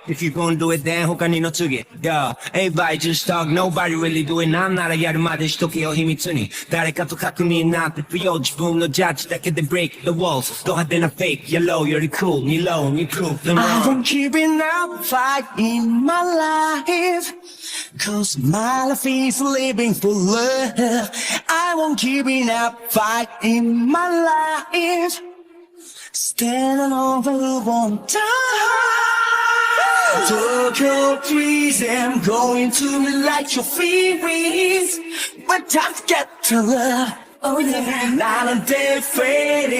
If you gon' do it, then 他にの次 Yo, everybody just talk, nobody really do it なんならやるまでしとけよ秘密に誰かと確認なんて不要自分のジャッジだけで break the walls ド派手な fake yellow より cool に low に prove them I wrong won't keep it up fight in my life Cause my life is living for love I won't keep it up fight in my life Standing over one time Tokyo please I'm going to light your feelings But I've got to love Oh yeah, not a day fading